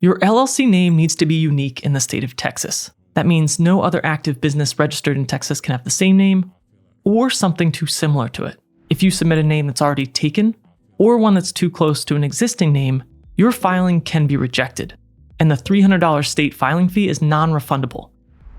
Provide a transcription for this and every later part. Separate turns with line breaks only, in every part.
Your LLC name needs to be unique in the state of Texas. That means no other active business registered in Texas can have the same name or something too similar to it. If you submit a name that's already taken or one that's too close to an existing name, your filing can be rejected. And the $300 state filing fee is non-refundable.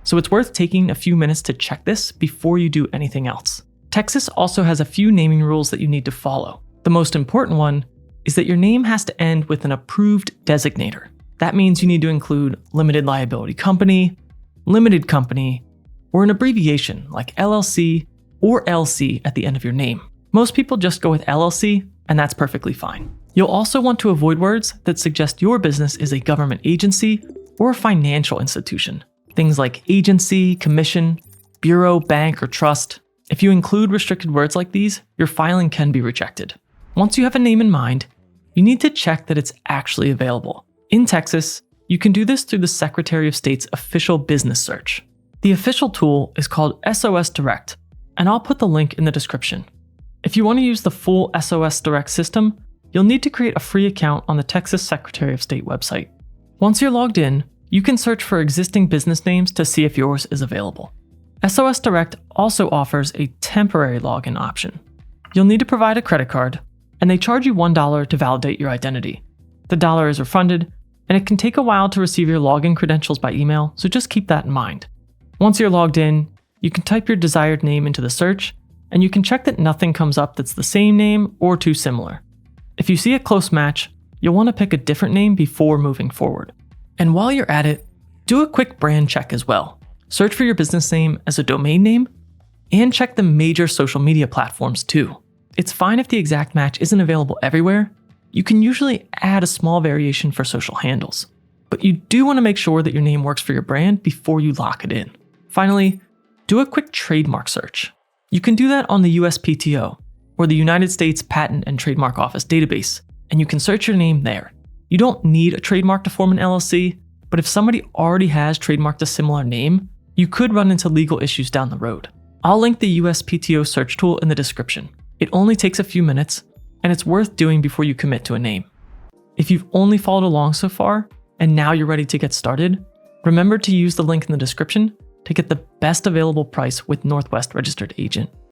So it's worth taking a few minutes to check this before you do anything else. Texas also has a few naming rules that you need to follow. The most important one is that your name has to end with an approved designator. That means you need to include limited liability company, limited company, or an abbreviation like LLC or LC at the end of your name. Most people just go with LLC, and that's perfectly fine. You'll also want to avoid words that suggest your business is a government agency or a financial institution. Things like agency, commission, bureau, bank, or trust. If you include restricted words like these, your filing can be rejected. Once you have a name in mind, you need to check that it's actually available. In Texas, you can do this through the Secretary of State's official business search. The official tool is called SOS Direct, and I'll put the link in the description. If you want to use the full SOS Direct system, you'll need to create a free account on the Texas Secretary of State website. Once you're logged in, you can search for existing business names to see if yours is available. SOS Direct also offers a temporary login option. You'll need to provide a credit card, and they charge you $1 to validate your identity. The dollar is refunded, and it can take a while to receive your login credentials by email, so just keep that in mind. Once you're logged in, you can type your desired name into the search, and you can check that nothing comes up that's the same name or too similar. If you see a close match, you'll want to pick a different name before moving forward. And while you're at it, do a quick brand check as well. Search for your business name as a domain name, and check the major social media platforms too. It's fine if the exact match isn't available everywhere. You can usually add a small variation for social handles, but you do want to make sure that your name works for your brand before you lock it in. Finally, do a quick trademark search. You can do that on the USPTO, or the United States Patent and Trademark Office database, and you can search your name there. You don't need a trademark to form an LLC, but if somebody already has trademarked a similar name, you could run into legal issues down the road. I'll link the USPTO search tool in the description. It only takes a few minutes, and it's worth doing before you commit to a name. If you've only followed along so far, and now you're ready to get started, remember to use the link in the description to get the best available price with Northwest Registered Agent.